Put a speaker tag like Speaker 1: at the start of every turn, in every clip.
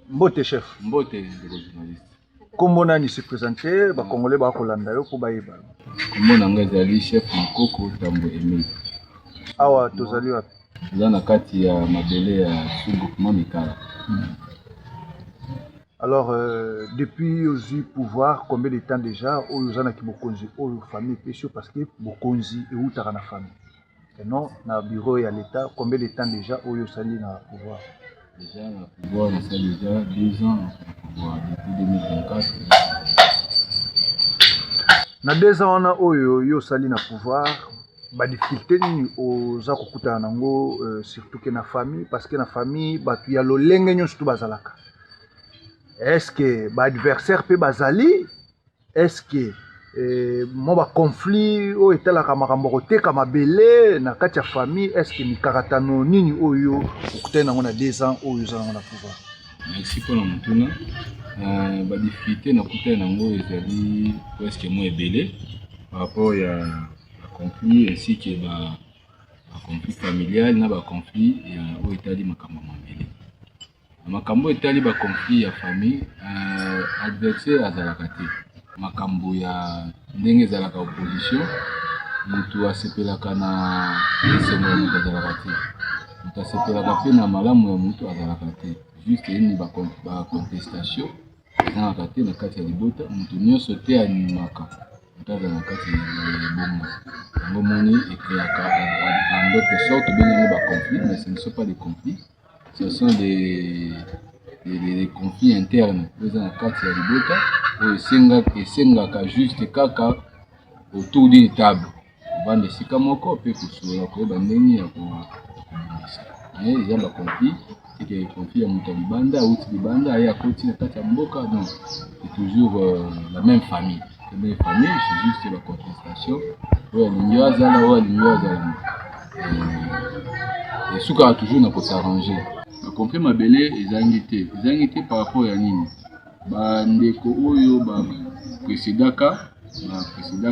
Speaker 1: Mbote chef.
Speaker 2: Mbote journaliste.
Speaker 1: Kombo nani se présenter ba congolais ba kolanda yo po bayeba.
Speaker 2: Kombo nanga ezali chef Mokoko Tambo Emile.
Speaker 1: Awa tozali wapi?
Speaker 2: Toza na kati ya mabele ya sous-groupement Mikala.
Speaker 1: Alors depuis ozi pouvoir combien de temps déjà oyo na ki bokonzi oyo famille pesio parce que bokonzi e utaka na famille. Et non na bureau ya l'état combien de temps déjà oyo sali na pouvoir?
Speaker 2: Déjà la pouvoir ça déjà 2 ans pouvoir depuis 2024.
Speaker 1: Na 2 ans wana oyo yo sali na pouvoir ba difficulté nini oza kokuta nango surtout que na famille parce que na famille batu ya lolenge nyonso tu bazalaka. Est-ce que ba adversaire pe bazali? Est-ce que mo ba conflit o etalaka makambo koteka mabele na kati ya famille? Est-ce que mikaratano nini oyo okutana nango na 2 ans oyo za nango na pouvoir?
Speaker 2: Merci pour la mutuna. Ba difficulté na kutana nango ezali presque mo ebele par rapport ya conflit ainsi que ba conflit familial na ba conflit ya o etali makambo mabele. Makambo etali ba conflit ya famille adversaire azalaka te. Makambo ya ndenge ezalaka opposition mutu asepelaka na esengo ya mutu azalaka te. Mutu asepelaka pe na malamu ya mutu azalaka te. Juste ini ba contestation ezalaka te na kati ya libota mutu nyonso te animaka mutu azala na kati ya bongo. Yango moni ekreaka en d'autre sorte benyango ba conflit, mais ce ne sont pas des conflits. Ce sont des conflits internes. Vous avez un cas de libota, juste kaka autour d'une table. Bande sikamoko peut kusola ko bandeni ya ko. Il y a un conflit, c'est que conflit ya mutalibanda ou tibanda ya koti na kati ya mboka, donc c'est toujours la même famille. La même famille, c'est juste la contestation. Ouais, l'ignoza là, ouais, l'ignoza. Et souka toujours na ko s'arranger. Compris mabele ezangité par rapport à nini ba ndeko oyo ba précédaka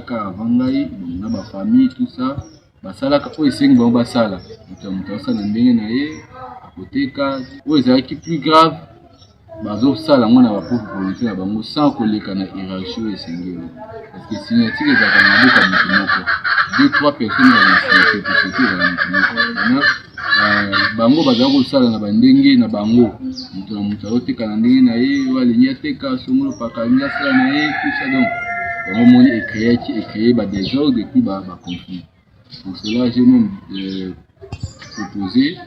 Speaker 2: avangai na ba famille tout ça basalaka oyo esengi bango basala mutu asala ndenge na ye akoteka oyo ezalaki plus grave bazosala ngo na bapauvre volonté na bango sans koleka na hiérarchie oyo esengeli parce que signature ezalaka na mboka mutu moko 2-3 personnes bazana signature pour ceux mutu moko bango bazala kosala na bandenge na bango mutu na mutu azoteka na ndenge na ye oyo alingi ateka songolo pakalingi asala na ye tout ça donc bango moni écréer ba désordre et puis ba conflit. Pour cela j'ai même proposé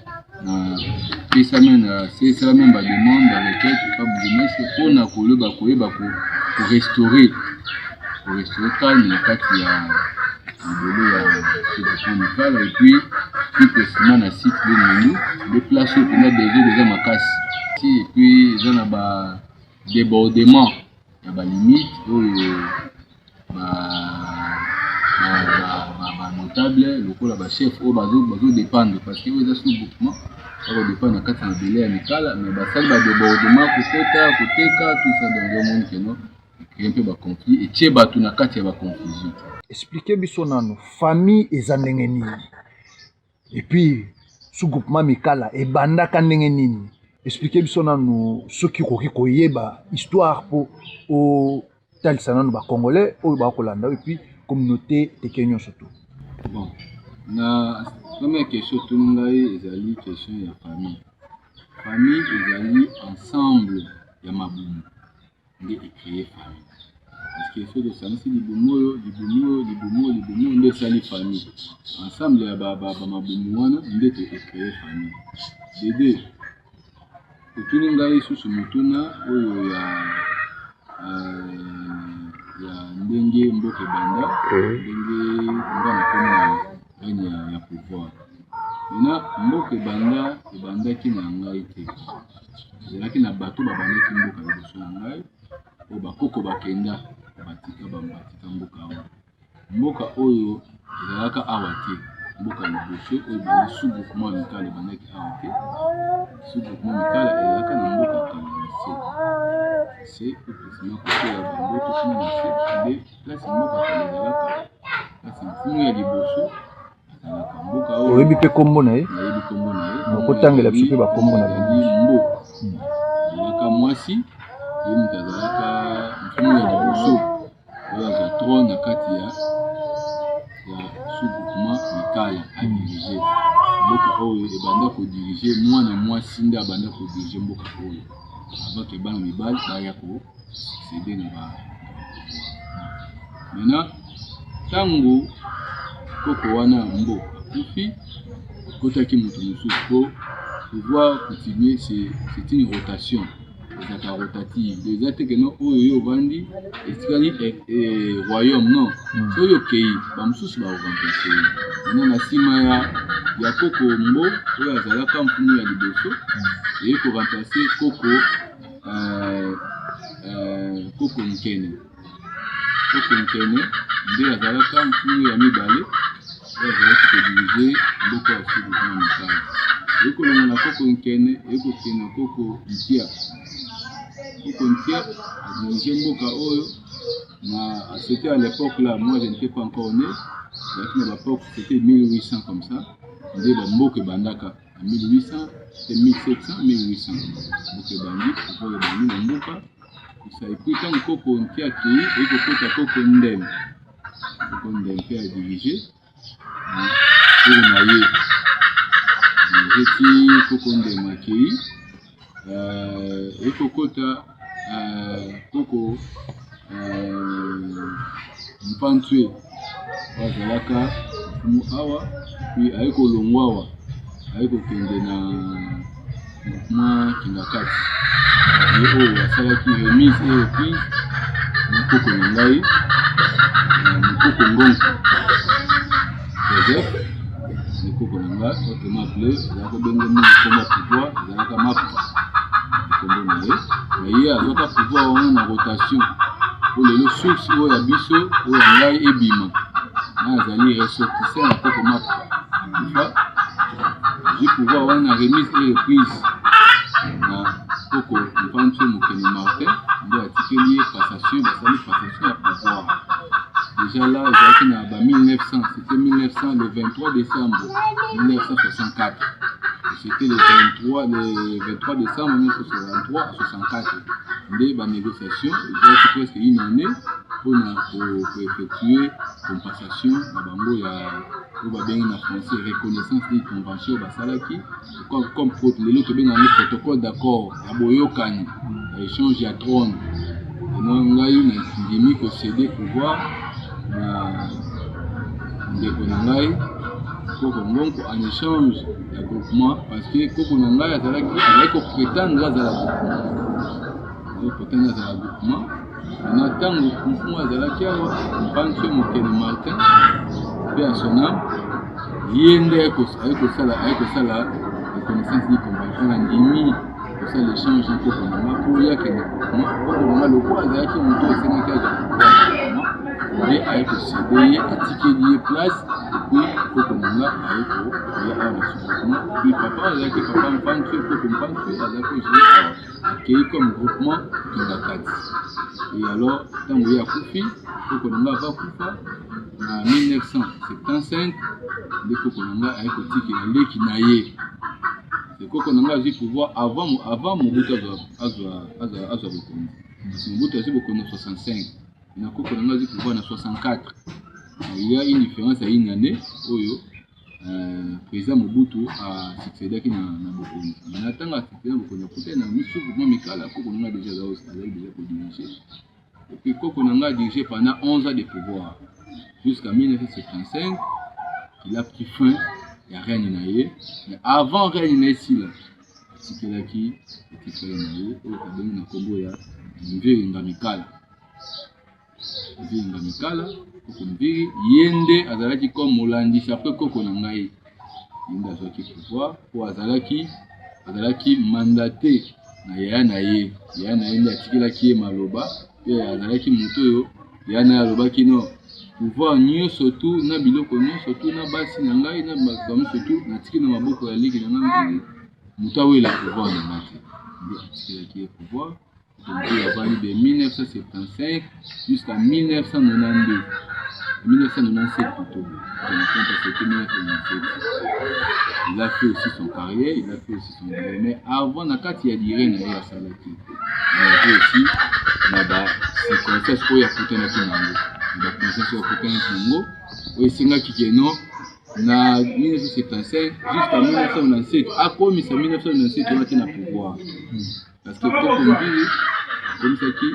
Speaker 2: pesa même ba demande avec elle pas bourgmestre mpona koloba koyeba ko restaurer calme na kati ya libolo ya sous-groupement Mikala et puis plus précisément na site de Menu déplacer pour mettre déjà makasi et puis ils ont ba débordement ya ba limite oyo ba notable lokola ba chef oyo bazo dépendre parce que eza sous-groupement ça dépend na kati na belé ya Mikala mais basali ba débordement koteka tout ça dans le monde que non et un peu ba conflit et tie bato na kati ya ba confusion.
Speaker 1: Expliquez biso nano famille eza ndenge nini et puis sous-groupement Mikala ebandaka ndenge nini. Expliquez biso nano soki koki koyeba histoire po o talisa nano ba congolais oyo ba kolanda et puis communauté tekenyo surtout.
Speaker 2: Bon na première question tout ngai ezali question ya famille ezali ensemble ya mabumu nde créer famille. Parce que ceux de Sansi libumo nde sali famille ensemble ya ba mabumu wana nde te créer famille. Dede utuni ngai susu mutuna oyo ya ndenge mboke banda ndenge ngana kona ya pouvoir. Maintenant mboke banda ki na ngai te. Zelaki na bato babandaki mboka liboso na ngai o bakoko bakenda batika mboka awa. Mboka oyo ezalaka awa te mboka liboso oyo bana sous-groupement mikala bandaki arrêté sous-groupement mikala ezalaka na mboka kala na se opesima kotoya bamboto kuna na se nde place mboka kala ezalaka place mfumu ya liboso ezalaka mboka oyo
Speaker 1: oyebi mpe kombo na ye
Speaker 2: nayebi kombo na ye
Speaker 1: okotangela biso mpe bakombo na
Speaker 2: bango mbo ezalaka mwasi ye moto azalaka mfumu ya liboso oyo azwa trône na kati ya sous-groupement mikala adirige mboka oyo ebanda kodirige mwana mwasi nde abanda kodirige mboka oyo avant ke bana mibali baya kosuccéder na ba maintenant ntango koko wana mbo akufi akotaki moto mosusu po pouvoir continuer c'est une rotation ezaka rotative eza te keno oyo yo ovandi etikali royaume non so oyo okei bamosusu baoremplace ena na nsima ya koko mbo oyo azalaka mfumu ya liboso eye koremplace koko nkene nde azalaka mfumu ya mibale oyo azalaki kodirige mboka ya sous-groupement mikala eye kolonga na koko nkene eye kokende koko ntia adirige mboka oyo c'était à l'époque là moi je n'étais pas encore né à l'époque c'était 1800 comme ça nde bamboka ebandaka à 1800 c'était 1700 1800 mboka ebandi oyo ebandi na mboka epuis ntango koko nti akei ekokota koko ndeme mpe adirige oyo na ye dirige ti koko ndeme akei ekokota koko Mpantswe azalaka mfumu awa puis aye kolongwa awa aye kokende na mouvement Kingakati ye oyo asalaki remise et reprise na koko na ngai mokoko ngonko Joseph mokoko na ngai oyo m'appelé ezalaka kobengami kombo pouvoir ezalaka mapa kombo na ye mais ye azwaka pouvoir wana na rotation po lelo source oyo ya biso oyo ya ngai ebima na azali ressortissant na koko mapa pouvoir azwi pouvoir wana na remise et reprise na koko Mpantswe Mokene Martin nde atikeli ye passation basali passation ya pouvoir déjà là ezalaki na ba 1900 c'était 1900 le 23 décembre 1964 c'était le 23 décembre 1963 à 64 nde ba négociation ezalaki presque une année mpona koeffectuer compensation na bango ya oyo babengi na français reconnaissance des conventions basalaki comme lelo tobengani protocole d'accord ya boyokani ya échange ya trône eno ngai ndimi kocéde pouvoir na ndeko na ngai koko ngonko en échange ya groupement parce que koko na ngai azalaki koprétendre azala groupement na ntango mfumu azalaki awa Mpantswe Mokene Martin mpe ya son âme ye nde aye kosala reconnaissance du convention na ndimi kosala échange na koko na nga mpo yakende groupement koko na nga loko azalaki moto esengaki aza groupement nde aye kosede ye atikeli ye place epuis koko na nga aye koya awa na sous-groupement puis papa azalaki papa Mpantswe koko Mpantswe azalaki ogere awa akei comme groupement Kingakati et alors ntango ye akufi koko na nga ava kufa na 1975 nde koko na nga aye kotikela leki na ye koko na nga azwi pouvoir avant Mobutu azwa bokonzi parce Mobutu azwi bokonzi na 65 na koko na nga azwi pouvoir na 64 il y a une différence à une année oyo président Mobutu succédaki na bokonzi na ntango asuccédé na bokonzi akutai na misu groupement mikala koko na nga déjà azali déjà kodirige et puis koko na nga a dirigé pendant 11 ans de pouvoir jusqu'à 1975 il a pris fin ya règne na ye mais avant règne na ye sila atikelaki petit frère na ye oyo kabengi na kombo ya Mviringa Mikala koko Mviri ye nde azalaki comme molandisi après koko na ngai ye nde azwaki pouvoir po azalaki mandaté na yaya na ye nde atikelaki ye maloba pe azalaki moto oyo yaya na ye alobaki no pouvoir nyo surtout na biloko nyo surtout na basi na ngai na bakami surtout na tiki na maboko ya leki na ngai mutawe la pouvoir na mate qui est pouvoir depuis avant de 1975 jusqu'à 1992 1997 plutôt c'était 1997 il a fait aussi son carrière il a fait aussi son carrière mais avant na kati ya dire na ya salaki il a fait aussi na ba circonstances ko ya kutana kinango ba conseil ya kutana kinango o singa kikeno na 1975 jusqu'à 1997 a commis ça 1997 on a été na pouvoir parce que pour conduire comme ça qui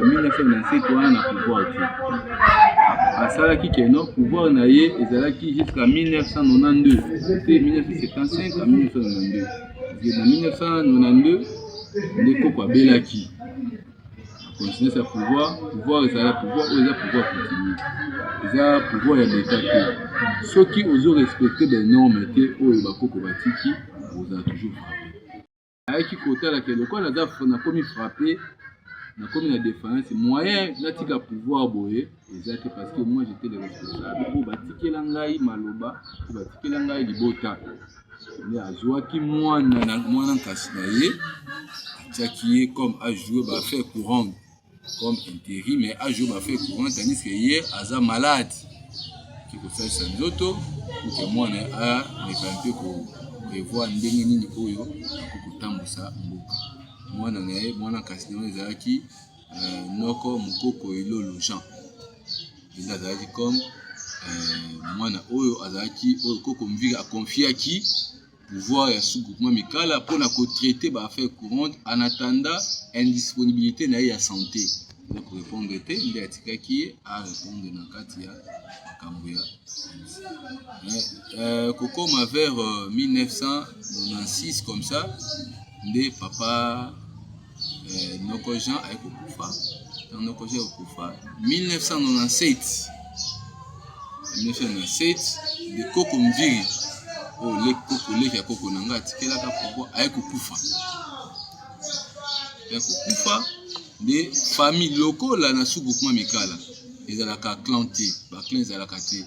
Speaker 2: 1997 on a na pouvoir à salaki keno pouvoir na ye ezalaki jusqu'à 1992 c'était 1975 à 1992 et en 1992 ndeko kwa belaki continuer sa pouvoir ezala pouvoir oza pouvoir continue eza pouvoir ya l'état te soki ozo respecter des normes te oyo bakoko batiki oza toujours frappé ayaki kotala ke lokola naza na komi frappé na komi na défense moyen natika pouvoir boye eza te parce que moi j'étais le responsable po batikela ngai maloba po batikela ngai libota mais azwaki mwana nkasi na ye atiaki ye comme a joué ba faire courant comme intérim mais a joué ba faire courant tandis que hier aza malade qui ko faire sa nzoto pour que mwana a nekante ko prévoir ndenge nini oyo akokotambusa mboka mwana na ye mwana nkasi na ye ezalaki noko mokoko elolo Jean il azalaki comme mwana oyo azalaki oyo koko mvika aconfiaki pouvoir ya sous-groupement mikala pour na traiter ba affaire courante en attendant indisponibilité na ya santé donc répondre était il a tikaki à répondre na kati ya makambo ya koko ma vers 1996 comme ça nde papa noko Jean a kokufa noko Jean kokufa 1997 de koko mviri o le koko le ya koko nanga tikela ka pouvoir ay kokufa ya kokufa de famille lokola na sous-groupement mikala ezalaka clanté ba clan ezalaka te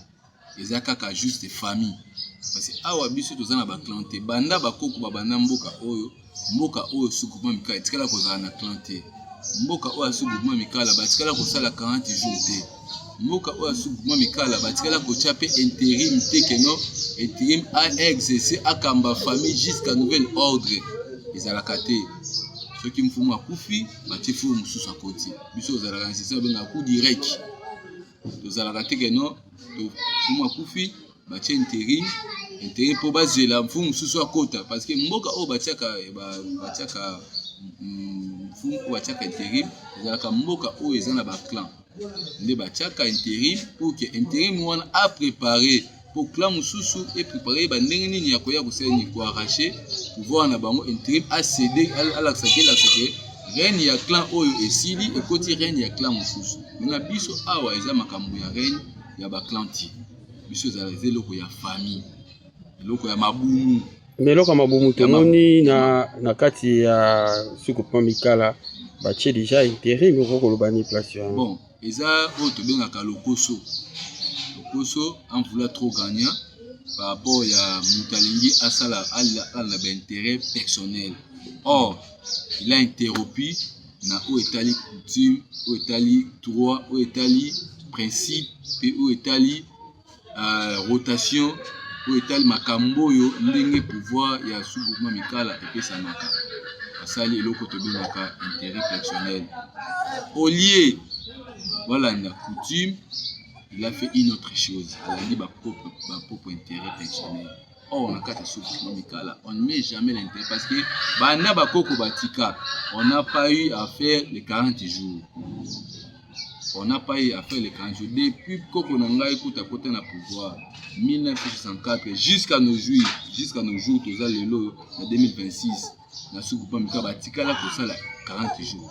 Speaker 2: ezalaka ka juste famille parce que awa biso tozana ba clanté banda ba koko ba banda mboka oyo sous-groupement mikala tikela kozala na clanté mboka oyo sous-groupement mikala ba tikela kosala 40 jours te mboka oyo sous-groupement mikala batikala kotia pe intérim te keno intérim a exercer akamba famille jusqu'à nouvel ordre ezalaka te soki mfumu akufi batie fumu mususu akoti biso ozalaka nsisa benga coup direct tozalaka te keno mfumu akufi batie intérim po bazela mfumu mususu akota parce que mboka oyo batiaka mfumu oyo batiaka intérim ezalaka mboka oyo eza na baclan nde batiaka intérim pour que intérim wana a préparé pour clan mususu et préparer ba ndenge nini ya koya koseni ko arracher pouvoir na bango intérim a cédé à l'accepter reine ya clan oyo esili et côté reine ya clan mususu na biso awa eza makambo ya reine ya ba clan ti biso za loko ya famille loko ya mabumu
Speaker 3: meloko mabumu tomoni na kati ya sous-groupement mikala batie déjà intérim ko lobani place
Speaker 2: bon eza oyo tobengaka lokoso en vouloir trop gagnant par rapport à Moutalingi à l'intérêt personnel. Or, il a interrompu na où étali coutume, où étali droit, où étali principe, et où étali rotation, où étali makambo yo ndenge pouvoir ya sous-groupement mikala et puis ça maka. Asali eloko tobengaka intérêt personnel. Au lieu voilà la coutume, il a fait une autre chose. Il a dit ma propre intérêt personnel. Or, on a quatre sous-groupement mikala. On ne met jamais l'intérêt parce que bana bakoko batika, on n'a pas eu à faire les 40 jours. On n'a pas eu à faire les 40 jours. Depuis Koko Nanga écoute à côté na pouvoir 1964 jusqu'à nos jours, tous les lots en 2026. Na sous-groupement mikala batika là pour ça là 40 jours.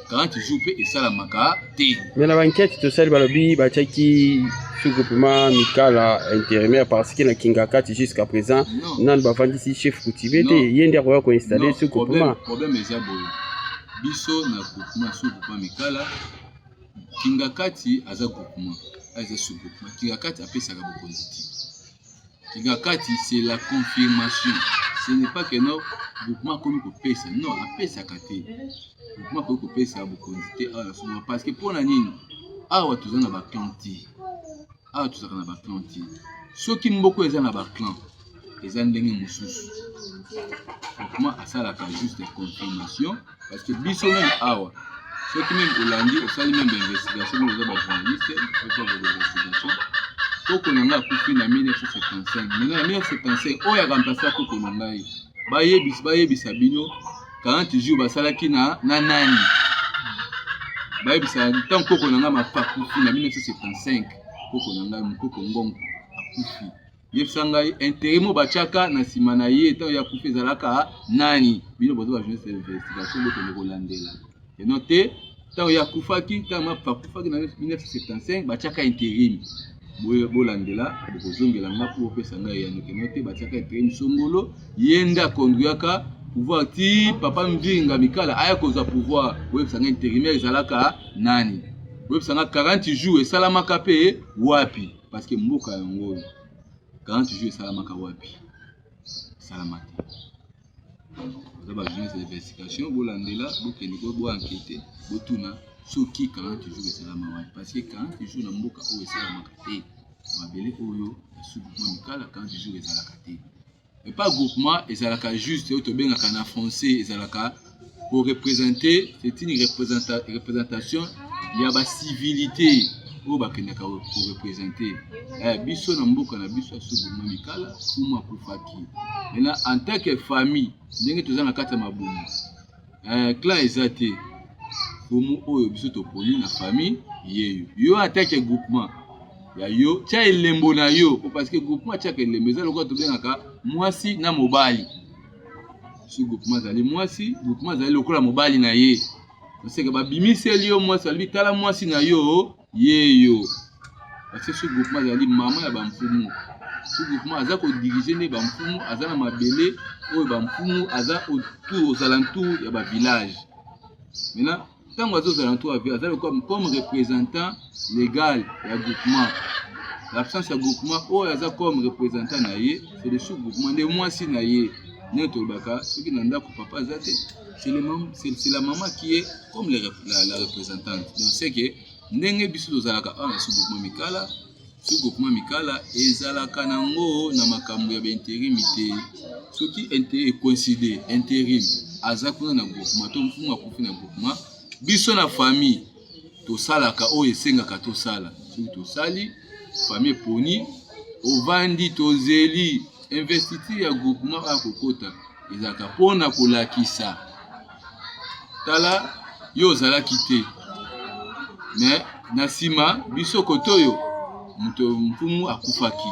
Speaker 2: 40 jours et ça la maka té.
Speaker 3: Mais la banquette to sel balobi bataki sous-groupement mikala intérimaire parce que na kingaka jusqu'à présent nan ba vandisi chef coutumier té yende ko ko installer sous-groupement.
Speaker 2: Problème est boy. Biso na groupement sous-groupement mikala Kingakati aza groupement, aza sous-groupement. Kingakati apesaka bokonzi ti. Kingakati c'est la confirmation. Ce n'est pas que non groupement comme kopesa, non apesaka te. Groupement comme kopesa bokonzi te parce que pour na nini awa toza na ba clan ti. Awa toza na ba clan ti. Soki mboko eza na ba clan, eza ndenge mosusu. Groupement asalaka juste des confirmations parce que biso même awa ceux qui même Hollandi au sali même d'investigation nous avons journaliste pour faire des investigations Koko Nanga a coupé en 1975 maintenant en 1975 on a remplacé Koko Nanga bayebi sabino 40 jours basalaki na nani bayebi sa tant Koko Nanga ma pas coupé en 1975 Koko Nanga Mukoko Ngongo a coupé yebsangai intérim bachaka na simana ye tant ya coupé zalaka nani bino bozo ba journaliste d'investigation boto ne Rolandela. Et notez, tant il y a Koufaki, tant ma Koufaki en 1975, Bachaka intérim. Bolandela, Bozongela nga pour pesanga ya noté Bachaka intérim Songolo, yenda konduaka pouvoir ti papa mvinga mikala aya koza pouvoir websanga intérimaire zalaka nani. Websanga 40 jours et salamaka pe wapi parce que mboka yango 40 jours et salamaka wapi. Salamati. Vous avez besoin de l'investigation, vous l'avez là, vous enquêter, vous tournez, soki 40 jours et salama parce que 40 jours na mboka o et salama kate, mabele oyo sous-groupement mikala 40 jours et salama kate. Mais pas groupement et salaka juste au bien en français et salaka pour représenter, c'est une représentation, il y a la civilité. Pour représenter biso na mboka na biso sous-groupement mikala kuma kufaki. Maintenant en tant que famille ndenge toza na kata mabumu clan ezate fumu oyo biso toponi na famille yeyo yo en tant que groupement ya yo tia elembo na yo parce que groupement tia elembo za lokwa to bengaka mwasi na mobali sous-groupement zali mwasi groupement zali lokola mobali na ye parce que babimiseli yo mwasi ali tala mwasi na yo yeyo parce que ce groupement zali maman ya bamfumu ce groupement aza ko diriger ne bamfumu aza na mabele oyo bamfumu aza autour aux alentours ya ba village maintenant tango aza aux alentours aza comme représentant légal ya groupement l'absence ya groupement oyo aza comme représentant na ye c'est le sous-groupement de mwasi na ye ne tolbaka soki na ndako papa aza te c'est la maman qui est comme la représentante donc c'est que ndenge biso tozalaka na sous-groupement mikala sous-groupement mikala ezalaka nango na makambo ya intérim te soki coïncide intérim aza kuna na groupement to mfumu akufi na groupement biso na famille tosalaka oyo esengaka tosala soki tosali famille poni ovandi tozeli investiture ya groupement akokota ezalaka mpona kolakisa tala yo ozalaki te mais nasima biso kotoyo muto mfumu akufaki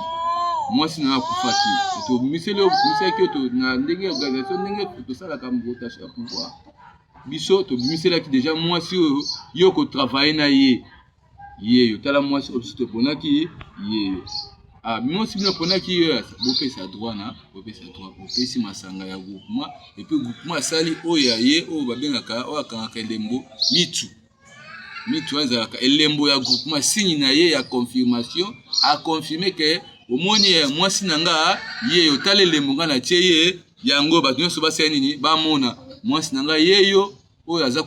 Speaker 2: mwasi na akufaki to miselo misaki to na ndenge organisation ndenge to sala ka votation ya pouvoir biso to misela ki déjà mwasi yo ko travailler na ye yo tala mwasi aussi to ponaki ye mwasi bino ponaki yo bopesa droit na bopesa droit bopesi masanga ya groupement et puis groupement sali oya ye o babengaka o akanga elembo mitu azalaka elembo ya groupement signe na ye ya confirmation a confirmer que au moni mwasi nanga ye yo tala elembo nga na tie ye yango bato nyonso basala nini bamona mwasi nanga ye yo oyo aza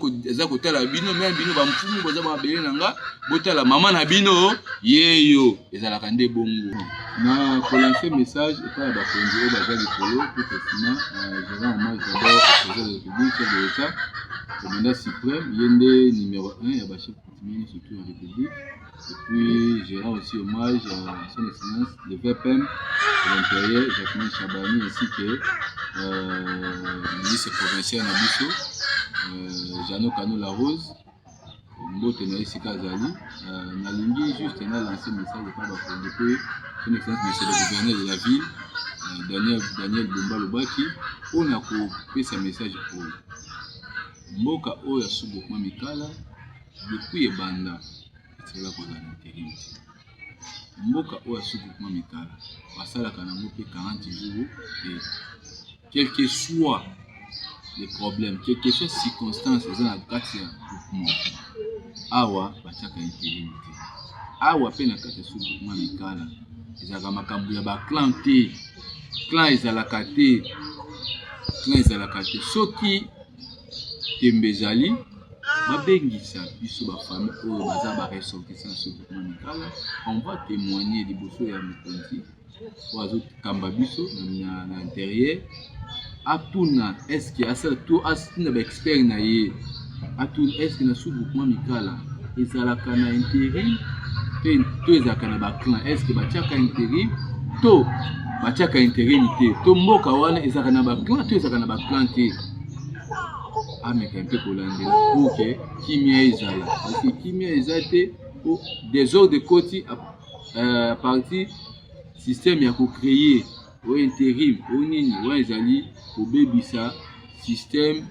Speaker 2: kotala bino même bino bamfumu boza mabele nanga botala mama na bino ye yo ezalaka nde bongo na kolancer message et pas bakonzi oyo baza likolo pour que sinon je rends hommage d'abord au président de la République chef de l'État commandant suprême yende numéro 1 ya ba chef coutumier surtout en République et puis je rends aussi hommage à son excellence le VPM de l'intérieur Jacqueline Chabani ainsi que ministre provincial na biso Jano Kano La Rose mbote na esika azali nalingi juste na lancer message par bakonzi pe son excellence monsieur le gouverneur de la ville Daniel Bumba Lobaki on a kopesa message pour mboka oyo ya sous-groupement mikala depuis ebanda etela kozala intérim mboka oyo ya sous-groupement mikala basalaka nango mpe 40 jours et quel que soit les problèmes quel que soit circonstances eza na kati ya groupement awa bachaka intérim te awa pe na kati sous groupement mikala ezalaka makambo ya ba clan te clan ezalaka te soki tembe ezali babengisa biso bafamille oyo baza baressortissant sous groupement mikala on va témoigner liboso ya mokonzi oyo azokamba biso na intérieur atuna eske asala to asina ba expert na ye atuna eske na sous groupement mikala ezalaka na intérim to ezalaka na ba clan eske batiaka intérim to batiaka intérim te to mboka wana ezalaka na ba clan to ezalaka na ba clan te ameka mpe kolandela pour que kimia ezala parce que kimia eza te désordre koti à partir système ya ko-créer o intérim o nini wa ezali kobebisa système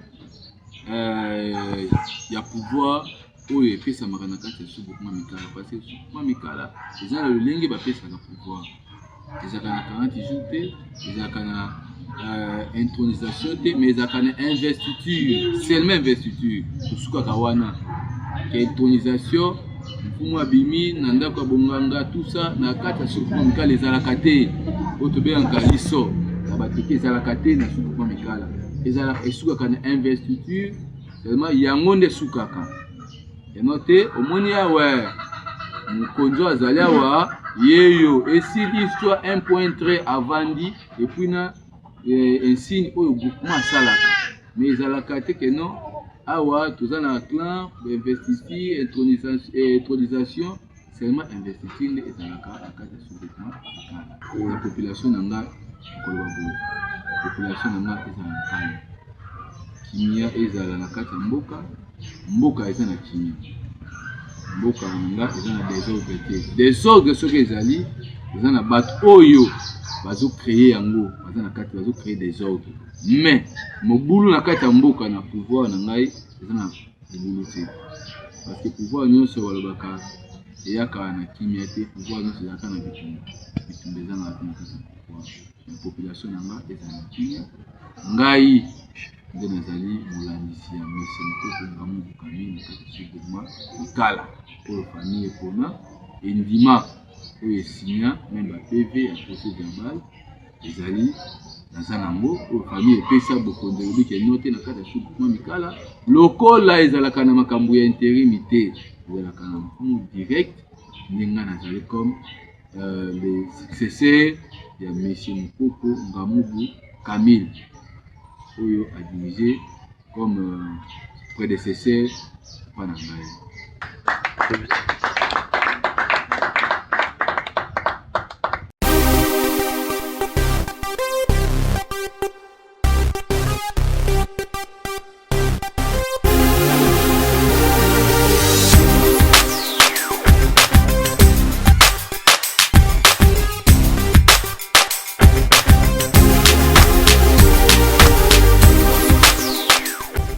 Speaker 2: ya pouvoir oyo epesamaka na kati ya sous groupement mikala parce que sous groupement mikala eza na lolenge bapesaka pouvoir ezalaka na 40 jours te ezalaka na intronisation te mais ezalaka na investiture seulement investiture tosukaka wana ke intronisation mfumu abimi na ndako ya bonganga tout ça na kati ya sous groupement mikala ezalaka te oyo tobengaka liso na bateke ezalaka te na sous groupement mikala ezalaka esukaka na investiture seulement yango nde esukaka yango te omoni awa mokonzo azali awa yeyo esili histoire 1.3 avandi epuis na insigne oyo groupement asalaka mais ezalaka te ke non awa toza na clan investiture intronisation seulement investiture nde ezalaka na kati ya sous groupement la population na nga ekoloba boye population na nga eza na kani kimia ezala na kati ya mboka eza na kimia mboka na nga eza na désordre te désordre soki ezali eza na bato oyo bazocréer yango baza na kati bazocréer désordre mais mobulu na kati ya mboka na pouvoir na ngai eza na mobulu te parce que pouvoir nyonso balobaka eyaka na kimia te pouvoir nyonso ezalaka na bitumba eza na kati ya pouvoir na population na nga eza na kimia ngai nde nazali molandisi ya mese mokoko ngamubu kamili na kati ya groupement mikala oyo famille epona endima oyo esinya meme ba PV ya procès verbal ezali naza nango oyo famille epesa bokonzi elobi ke note na kati ya groupement mikala lokola ezalaka na makambo ya intérim te ezalaka na mfumu direct ndenge nazali comme le successeur ya monsieur mokoko ngamubu kamili oyo a dirigé comme prédécesseur pana ngai.